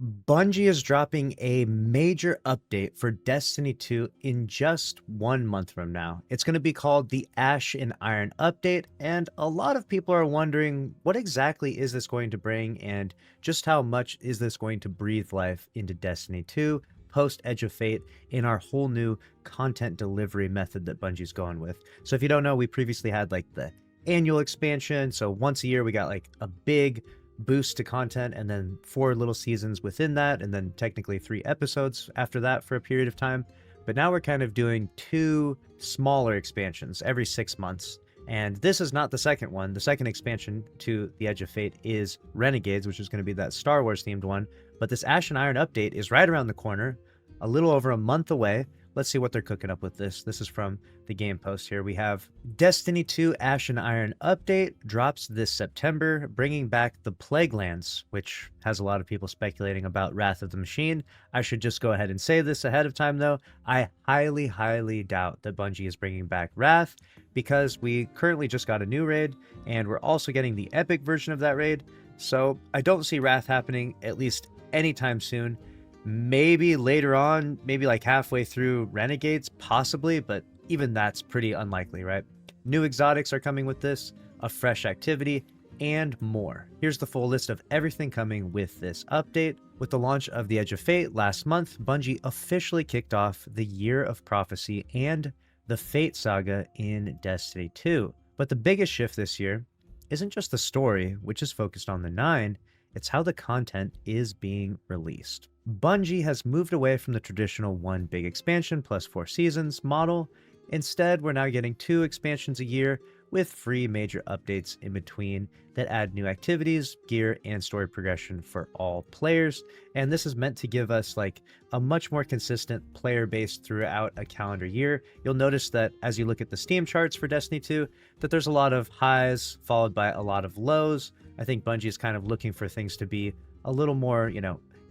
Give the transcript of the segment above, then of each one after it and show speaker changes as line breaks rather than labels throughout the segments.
Bungie is dropping a major update for Destiny 2 in just 1 month from now. It's going to be called the Ash and Iron Update, and a lot of people are wondering what exactly is this going to bring and just how much is this going to breathe life into Destiny 2 post Edge of Fate in our whole new content delivery method that Bungie's going with. So if you don't know, we previously had like the annual expansion. So once a year we got like a big boost to content and then 4 little seasons within that, and then technically 3 episodes after that for a period of time. But now we're kind of doing 2 smaller expansions every 6 months. And this is not the second one. The second expansion to the Edge of Fate is Renegades, which is going to be that Star Wars themed one. But this Ash and Iron update is right around the corner, a little over a month away. Let's see what they're cooking up with this. This is from the game post here. We have Destiny 2 Ash and Iron update drops this September, bringing back the Plaguelands, which has a lot of people speculating about Wrath of the Machine. I should just go ahead and say this ahead of time, though. I highly, highly doubt that Bungie is bringing back Wrath, because we currently just got a new raid, and we're also getting the epic version of that raid. So I don't see Wrath happening, at least anytime soon. Maybe later on, maybe like halfway through Renegades, possibly, but even that's pretty unlikely, right? New exotics are coming with this, a fresh activity, and more. Here's the full list of everything coming with this update. With the launch of the Edge of Fate last month, Bungie officially kicked off the Year of Prophecy and the Fate Saga in Destiny 2. But the biggest shift this year isn't just the story, which is focused on the 9, it's how the content is being released. Bungie has moved away from the traditional 1 big expansion plus 4 seasons model. Instead, we're now getting 2 expansions a year with free major updates in between that add new activities, gear, and story progression for all players. And this is meant to give us like a much more consistent player base throughout a calendar year. You'll notice that as you look at the Steam charts for Destiny 2, that there's a lot of highs followed by a lot of lows. I think Bungie is kind of looking for things to be a little more,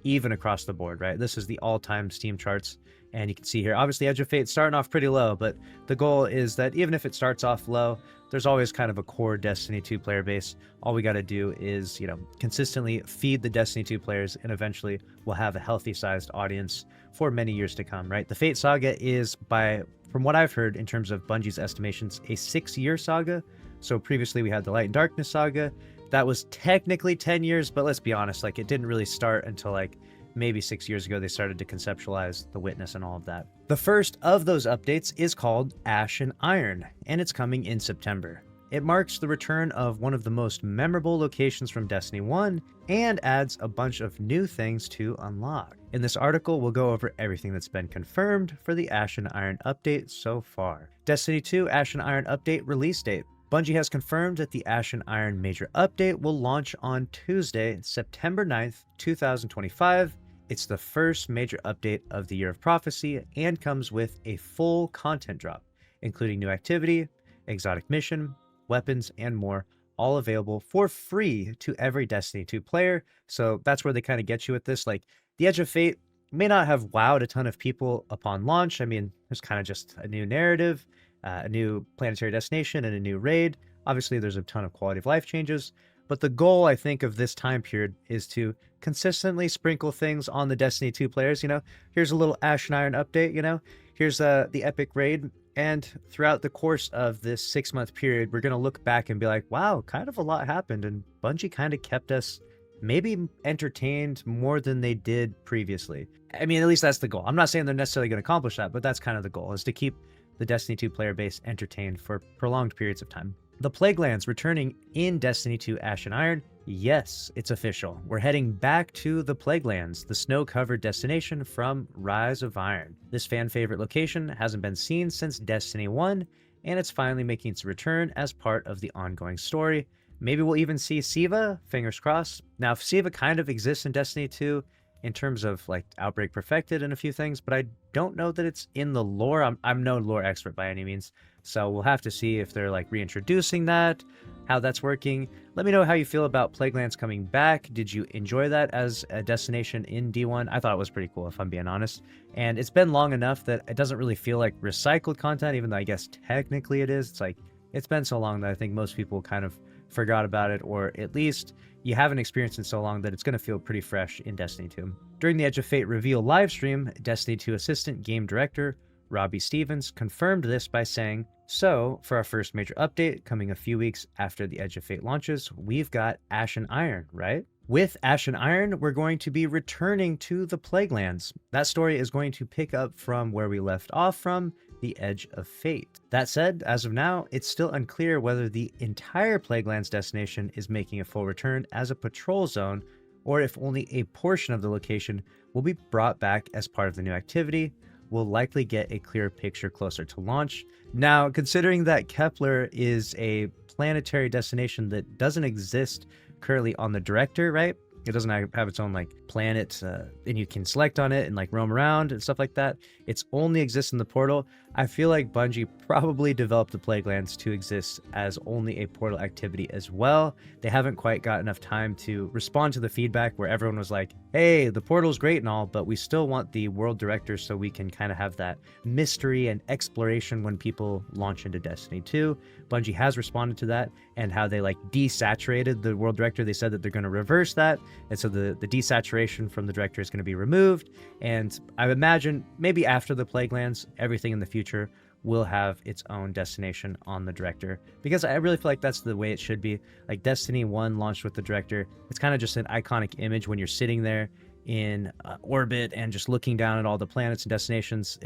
even across the board, right? This is the all-time Steam charts, and you can see here, obviously Edge of Fate starting off pretty low, but the goal is that even if it starts off low, there's always kind of a core Destiny 2 player base. All we got to do is, consistently feed the Destiny 2 players, and eventually we'll have a healthy-sized audience for many years to come, right? The Fate Saga is, from what I've heard in terms of Bungie's estimations, a 6-year saga. So previously we had the Light and Darkness saga. That was technically 10 years, but let's be honest, like it didn't really start until like maybe 6 years ago they started to conceptualize the Witness and all of that. The first of those updates is called Ash and Iron, and it's coming in September. It marks the return of one of the most memorable locations from Destiny 1 and adds a bunch of new things to unlock. In this article, we'll go over everything that's been confirmed for the Ash and Iron update so far. Destiny 2 Ash and Iron update release date. Bungie has confirmed that the Ash and Iron major update will launch on Tuesday, September 9th, 2025. It's the first major update of the Year of Prophecy and comes with a full content drop, including new activity, exotic mission, weapons, and more, all available for free to every Destiny 2 player. So that's where they kind of get you with this. Like, the Edge of Fate may not have wowed a ton of people upon launch. I mean, there's kind of just a new narrative, a new planetary destination, and a new raid. Obviously, there's a ton of quality of life changes, but the goal, I think, of this time period is to consistently sprinkle things on the Destiny 2 players. Here's a little Ash and Iron update, here's the epic raid, and throughout the course of this 6-month period, we're going to look back and be like, wow, kind of a lot happened, and Bungie kind of kept us maybe entertained more than they did previously. I mean, at least that's the goal. I'm not saying they're necessarily going to accomplish that, but that's kind of the goal, is to keep the Destiny 2 player base entertained for prolonged periods of time. The Plaguelands returning in Destiny 2 Ash and Iron. Yes, it's official. We're heading back to the Plaguelands, the snow-covered destination from Rise of Iron. This fan-favorite location hasn't been seen since Destiny 1, and it's finally making its return as part of the ongoing story. Maybe we'll even see Siva, fingers crossed. Now, Siva kind of exists in Destiny 2, in terms of like Outbreak Perfected and a few things, but I don't know that it's in the lore. I'm no lore expert by any means, so we'll have to see if they're like reintroducing that, how that's working. Let me know how you feel about Plaguelands coming back. Did you enjoy that as a destination in D1? I thought it was pretty cool, if I'm being honest. And it's been long enough that it doesn't really feel like recycled content, even though I guess technically it is. It's like, it's been so long that I think most people kind of forgot about it, or at least you haven't experienced in so long that it's going to feel pretty fresh in Destiny 2. During the Edge of Fate reveal livestream, Destiny 2 assistant game director Robbie Stevens confirmed this by saying, "So, for our first major update coming a few weeks after the Edge of Fate launches, we've got Ash and Iron, right? With Ash and Iron, we're going to be returning to the Plaguelands. That story is going to pick up from where we left off from the Edge of Fate. That said, as of now, it's still unclear whether the entire Plaguelands destination is making a full return as a patrol zone, or if only a portion of the location will be brought back as part of the new activity. We'll likely get a clearer picture closer to launch." Now, considering that Kepler is a planetary destination that doesn't exist currently on the director, right? It doesn't have its own like planet, and you can select on it and like roam around and stuff like that. It's only exists in the portal. I feel like Bungie probably developed the Plaguelands to exist as only a portal activity as well. They haven't quite got enough time to respond to the feedback where everyone was like, hey, the portal's great and all, but we still want the world director so we can kind of have that mystery and exploration when people launch into Destiny 2. Bungie has responded to that, and how they like desaturated the world director. They said that they're going to reverse that, and so the desaturation from the director is going to be removed. And I imagine maybe after the Plaguelands, everything in the future will have its own destination on the director, because I really feel like that's the way it should be. Like Destiny 1 launched with the director. It's kind of just an iconic image when you're sitting there in orbit and just looking down at all the planets and destinations.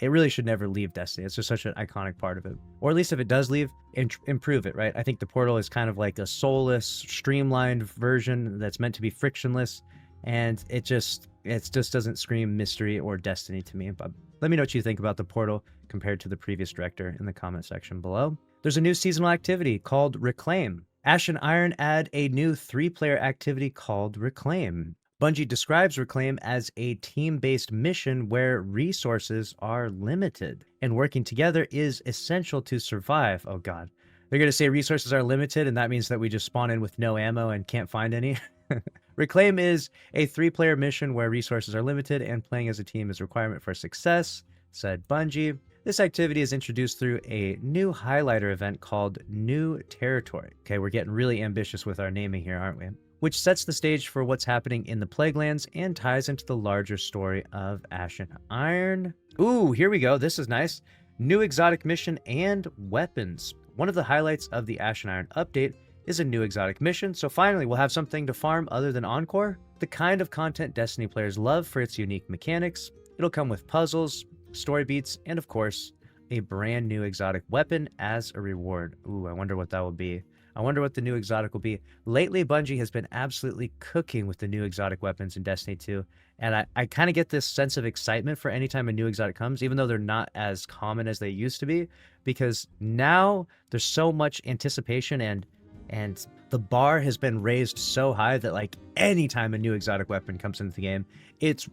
It really should never leave Destiny. It's just such an iconic part of it. Or at least if it does leave, improve it, right? I think the portal is kind of like a soulless, streamlined version that's meant to be frictionless, and it just doesn't scream mystery or Destiny to me. But let me know what you think about the portal compared to the previous director in the comment section below. There's a new seasonal activity called Reclaim. Ash and Iron add a new 3-player activity called Reclaim. Bungie describes Reclaim as a team-based mission where resources are limited, and working together is essential to survive. Oh god. They're going to say resources are limited, and that means that we just spawn in with no ammo and can't find any. Reclaim is a 3-player mission where resources are limited and playing as a team is a requirement for success, said Bungie. This activity is introduced through a new highlighter event called New Territory. Okay, we're getting really ambitious with our naming here, aren't we? Which sets the stage for what's happening in the Plaguelands and ties into the larger story of Ash and Iron. Ooh, here we go. This is nice. New exotic mission and weapons. One of the highlights of the Ash and Iron update is a new exotic mission, so finally we'll have something to farm other than Encore. The kind of content Destiny players love for its unique mechanics. It'll come with puzzles, story beats, and of course, a brand new exotic weapon as a reward. Ooh, I wonder what that will be. I wonder what the new exotic will be. Lately, Bungie has been absolutely cooking with the new exotic weapons in Destiny 2, and I kind of get this sense of excitement for any time a new exotic comes, even though they're not as common as they used to be, because now there's so much anticipation and the bar has been raised so high that like anytime a new exotic weapon comes into the game, it's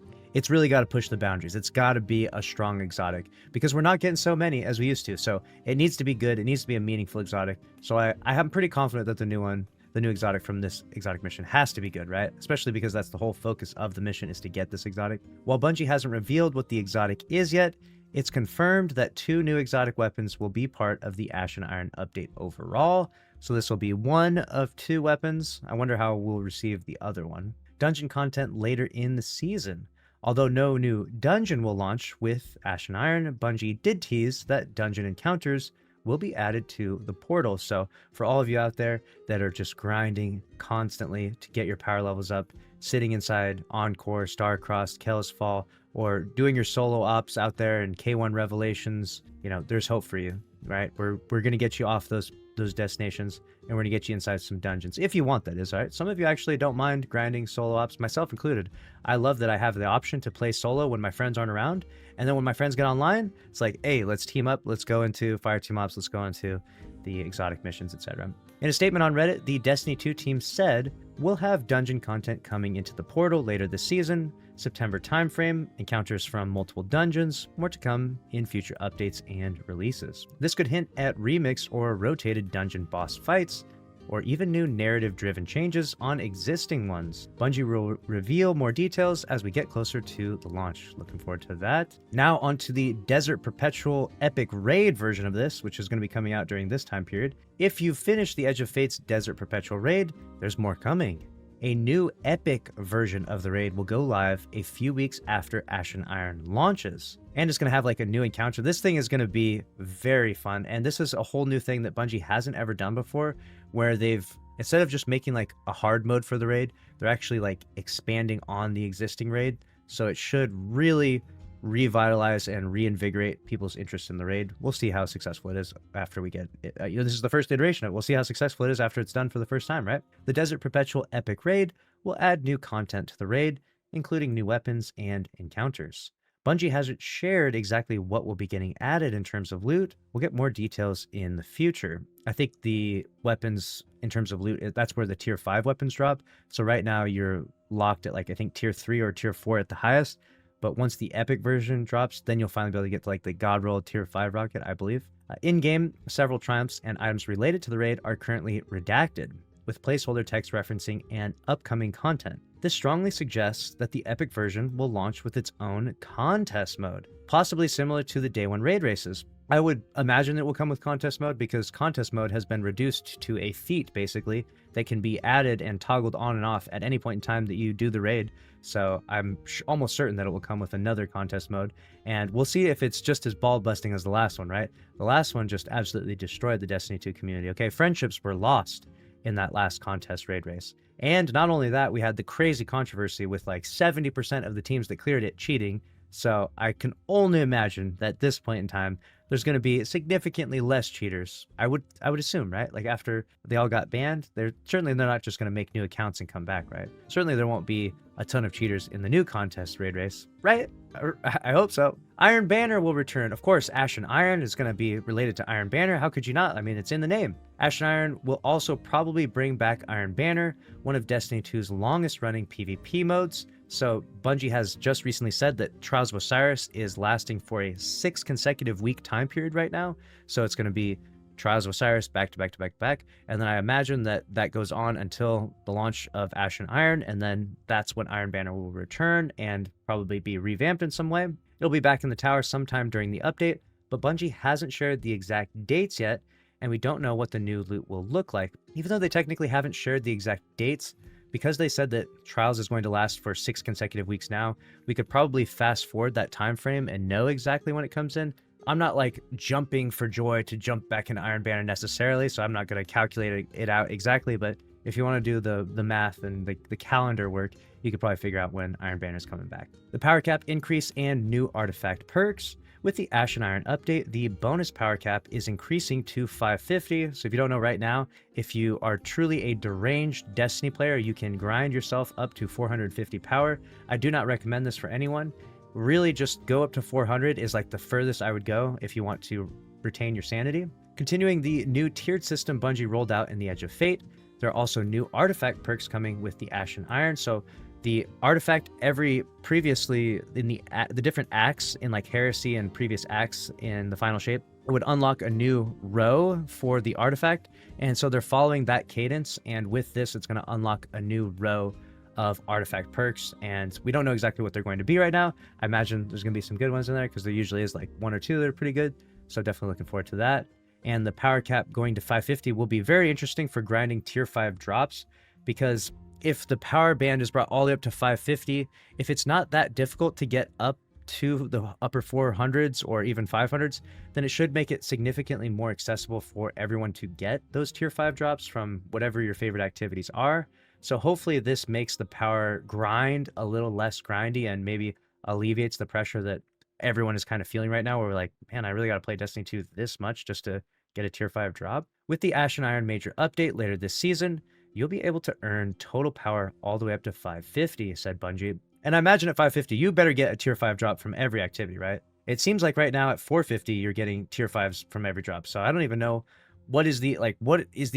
really got to push the boundaries. It's got to be a strong exotic, because we're not getting so many as we used to. So it needs to be good. It needs to be a meaningful exotic. So I am pretty confident that the new exotic from this exotic mission has to be good, right? Especially because that's the whole focus of the mission, is to get this exotic. While Bungie hasn't revealed what the exotic is yet, it's confirmed that 2 new exotic weapons will be part of the Ash and Iron update overall. So this will be one of 2 weapons. I wonder how we'll receive the other one. Dungeon content later in the season. Although no new dungeon will launch with Ash and Iron, Bungie did tease that dungeon encounters will be added to the portal. So for all of you out there that are just grinding constantly to get your power levels up, sitting inside Encore, Starcrossed, Kellis Fall, or doing your solo ops out there in K1 Revelations, you know, there's hope for you, right? We're going to get you off those destinations, and we're going to get you inside some dungeons, if you want, that is, all right? Some of you actually don't mind grinding solo ops, myself included. I love that I have the option to play solo when my friends aren't around, and then when my friends get online, it's like, hey, let's team up, let's go into fire team ops, let's go into the exotic missions, etc. In a statement on Reddit, the Destiny 2 team said, we'll have dungeon content coming into the portal later this season, September timeframe, encounters from multiple dungeons, more to come in future updates and releases. This could hint at remixed or rotated dungeon boss fights, or even new narrative-driven changes on existing ones. Bungie will reveal more details as we get closer to the launch. Looking forward to that. Now onto the Desert Perpetual Epic Raid version of this, which is going to be coming out during this time period. If you've finished the Edge of Fate's Desert Perpetual Raid, there's more coming. A new epic version of the raid will go live a few weeks after Ashen Iron launches. And it's going to have like a new encounter. This thing is going to be very fun. And this is a whole new thing that Bungie hasn't ever done before, where they've, instead of just making like a hard mode for the raid, they're actually like expanding on the existing raid. So it should really revitalize and reinvigorate people's interest in the raid. We'll see how successful it is after we get it. This is the first iteration of it. We'll see how successful it is after it's done for the first time, right? The Desert Perpetual Epic Raid will add new content to the raid, including new weapons and encounters. Bungie hasn't shared exactly what will be getting added in terms of loot. We'll get more details in the future. I think the weapons in terms of loot, that's where the tier 5 weapons drop. So right now you're locked at like, I think tier 3 or tier 4 at the highest. But once the epic version drops, then you'll finally be able to get to like the God Roll tier 5 rocket, I believe. In-game, several triumphs and items related to the raid are currently redacted, with placeholder text referencing and upcoming content. This strongly suggests that the epic version will launch with its own contest mode, possibly similar to the day 1 raid races. I would imagine it will come with contest mode because contest mode has been reduced to a feat, basically, that can be added and toggled on and off at any point in time that you do the raid. So I'm almost certain that it will come with another contest mode, and we'll see if it's just as ball-busting as the last one, right? The last one just absolutely destroyed the Destiny 2 community. Okay, friendships were lost in that last contest raid race. And not only that, we had the crazy controversy with like 70% of the teams that cleared it cheating. So I can only imagine that at this point in time, there's going to be significantly less cheaters. I would assume, right? Like after they all got banned, they're not just going to make new accounts and come back, right? Certainly there won't be a ton of cheaters in the new contest raid race, right? I hope so. Iron Banner will return. Of course, Ashen Iron is going to be related to Iron Banner. How could you not? I mean, it's in the name. Ashen Iron will also probably bring back Iron Banner, one of Destiny 2's longest running PvP modes. So Bungie has just recently said that Trials of Osiris is lasting for a 6 consecutive week time period right now. So it's going to be Trials of Osiris back to back to back to back. And then I imagine that that goes on until the launch of Ashen Iron. And then that's when Iron Banner will return and probably be revamped in some way. It'll be back in the tower sometime during the update, but Bungie hasn't shared the exact dates yet, and we don't know what the new loot will look like. Even though they technically haven't shared the exact dates, because they said that Trials is going to last for 6 consecutive weeks now, we could probably fast forward that time frame and know exactly when it comes in. I'm not like jumping for joy to jump back into Iron Banner necessarily, so I'm not going to calculate it out exactly, but if you want to do the math and the calendar work, you could probably figure out when Iron Banner is coming back. The power cap increase and new artifact perks. With the Ashen Iron update, the bonus power cap is increasing to 550. So if you don't know right now, if you are truly a deranged Destiny player, you can grind yourself up to 450 power. I do not recommend this for anyone. Really just go up to 400 is like the furthest I would go if you want to retain your sanity. Continuing the new tiered system Bungie rolled out in the Edge of Fate, there are also new artifact perks coming with the Ashen Iron. So the artifact previously in the different acts in like Heresy and previous acts in the Final Shape, it would unlock a new row for the artifact. And so they're following that cadence. And with this, it's going to unlock a new row of artifact perks. And we don't know exactly what they're going to be right now. I imagine there's going to be some good ones in there because there usually is like 1 or 2 that are pretty good. So definitely looking forward to that. And the power cap going to 550 will be very interesting for grinding tier 5 drops, because if the power band is brought all the way up to 550, if it's not that difficult to get up to the upper 400s or even 500s, then it should make it significantly more accessible for everyone to get those tier 5 drops from whatever your favorite activities are. So hopefully this makes the power grind a little less grindy and maybe alleviates the pressure that everyone is kind of feeling right now, where we're like, man, I really got to play Destiny 2 this much just to get a tier 5 drop. With the Ashen Iron major update later this season, you'll be able to earn total power all the way up to 550, said Bungie. And I imagine at 550, you better get a tier 5 drop from every activity, right? It seems like right now at 450, you're getting tier 5s from every drop. So I don't even know what is the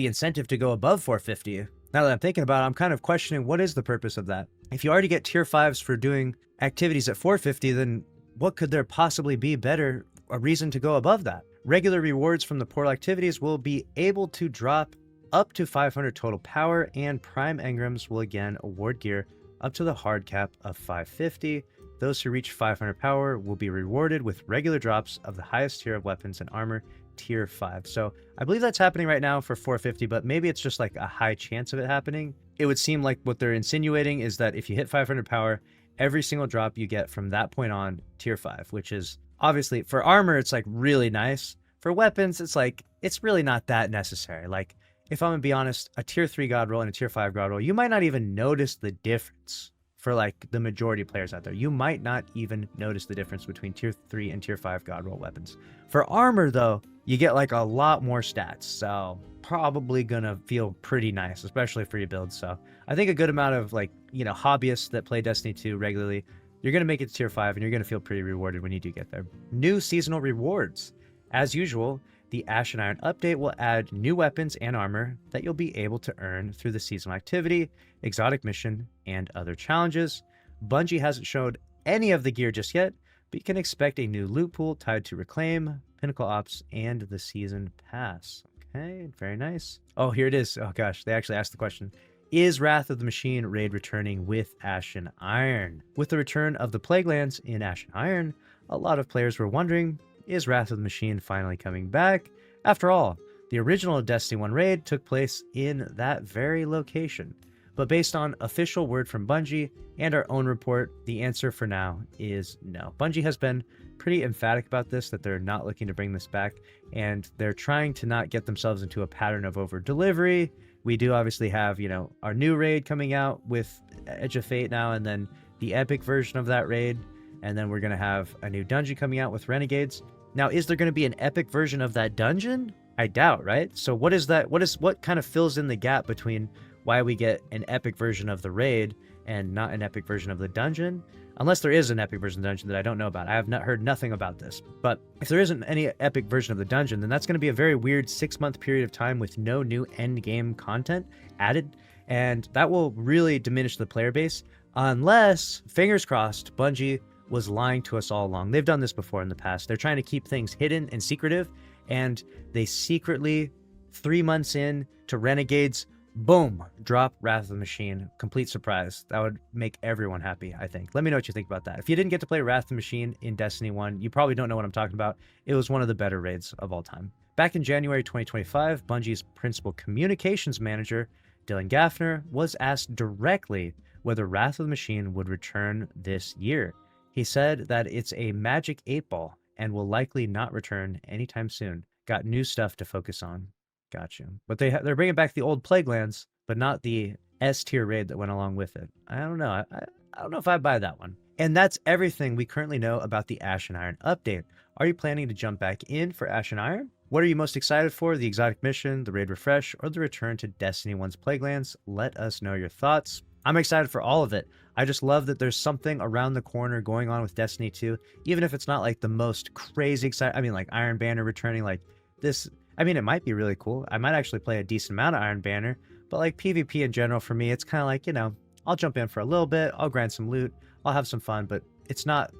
incentive to go above 450. Now that I'm thinking about it, I'm kind of questioning what is the purpose of that. If you already get tier 5s for doing activities at 450, then what could there possibly be better a reason to go above that? Regular rewards from the portal activities will be able to drop up to 500 total power, and Prime Engrams will again award gear up to the hard cap of 550. Those who reach 500 power will be rewarded with regular drops of the highest tier of weapons and armor, tier 5. So I believe that's happening right now for 450, but maybe it's just like a high chance of it happening. It would seem like what they're insinuating is that if you hit 500 power, every single drop you get from that point on, tier 5, which is obviously for armor, it's like really nice. For weapons, it's like, it's really not that necessary. Like, if I'm gonna be honest, a tier 3 god roll and a tier 5 god roll, you might not even notice the difference. For like the majority of players out there, you might not even notice the difference between tier 3 and tier 5 god roll weapons. For armor though, you get like a lot more stats, so probably gonna feel pretty nice, especially for your builds. So I think a good amount of like, you know, hobbyists that play Destiny 2 regularly, you're gonna make it to tier 5 and you're gonna feel pretty rewarded when you do get there. New seasonal rewards. As usual, the Ash and Iron update will add new weapons and armor that you'll be able to earn through the seasonal activity, exotic mission, and other challenges. Bungie hasn't showed any of the gear just yet, but you can expect a new loot pool tied to Reclaim, Pinnacle Ops, and the Season Pass. Okay, very nice. Oh, here it is. Oh gosh, they actually asked the question. Is Wrath of the Machine raid returning with Ash and Iron? With the return of the Plaguelands in Ash and Iron, a lot of players were wondering, is Wrath of the Machine finally coming back? After all, the original Destiny 1 raid took place in that very location. But based on official word from Bungie and our own report, the answer for now is no. Bungie has been pretty emphatic about this, that they're not looking to bring this back, and they're trying to not get themselves into a pattern of over-delivery. We do obviously have, you know, our new raid coming out with Edge of Fate now, and then the epic version of that raid, and then we're going to have a new dungeon coming out with Renegades. Now, is there going to be an epic version of that dungeon? I doubt, right? So what is that? What kind of fills in the gap between why we get an epic version of the raid and not an epic version of the dungeon? Unless there is an epic version of the dungeon that I don't know about. I have not heard nothing about this. But if there isn't any epic version of the dungeon, then that's going to be a very weird 6-month period of time with no new end game content added. And that will really diminish the player base unless, fingers crossed, Bungie was lying to us all along. They've done this before in the past. They're trying to keep things hidden and secretive, and they secretly, 3 months in to Renegades, boom, drop Wrath of the Machine. Complete surprise. That would make everyone happy, I think. Let me know what you think about that. If you didn't get to play Wrath of the Machine in Destiny 1, you probably don't know what I'm talking about. It was one of the better raids of all time. Back in January 2025, Bungie's principal communications manager, Dylan Gaffner, was asked directly whether Wrath of the Machine would return this year. He said that it's a magic 8-ball and will likely not return anytime soon. Got new stuff to focus on. Gotcha. But they're bringing back the old Plaguelands, but not the S-tier raid that went along with it. I don't know. I don't know if I buy that one. And that's everything we currently know about the Ash and Iron update. Are you planning to jump back in for Ash and Iron? What are you most excited for? The exotic mission, the raid refresh, or the return to Destiny 1's Plaguelands? Let us know your thoughts. I'm excited for all of it. I just love that there's something around the corner going on with Destiny 2, even if it's not like the most crazy exciting. I mean, like Iron Banner returning, like this. I mean, it might be really cool. I might actually play a decent amount of Iron Banner, but like PvP in general for me, it's kind of like, you know, I'll jump in for a little bit, I'll grind some loot, I'll have some fun, but it's not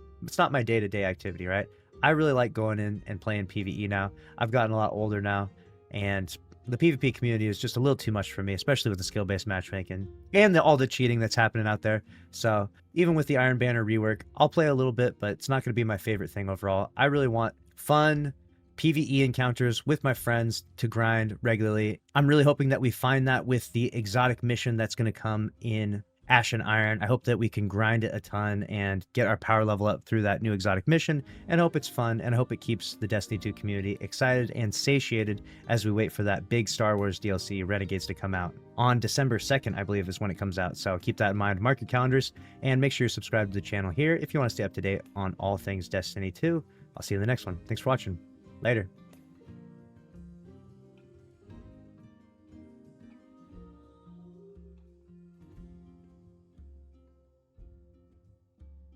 my day-to-day activity, right? I really like going in and playing PvE now. I've gotten a lot older now, and the PvP community is just a little too much for me, especially with the skill-based matchmaking and all the cheating that's happening out there. So even with the Iron Banner rework, I'll play a little bit, but it's not going to be my favorite thing overall. I really want fun PvE encounters with my friends to grind regularly. I'm really hoping that we find that with the exotic mission that's going to come in Ash and Iron. I hope that we can grind it a ton and get our power level up through that new exotic mission, and I hope it's fun, and I hope it keeps the Destiny 2 community excited and satiated as we wait for that big Star Wars DLC, Renegades, to come out. On December 2nd, I believe, is when it comes out, so keep that in mind. Mark your calendars, and make sure you're subscribed to the channel here if you want to stay up to date on all things Destiny 2. I'll see you in the next one. Thanks for watching. Later.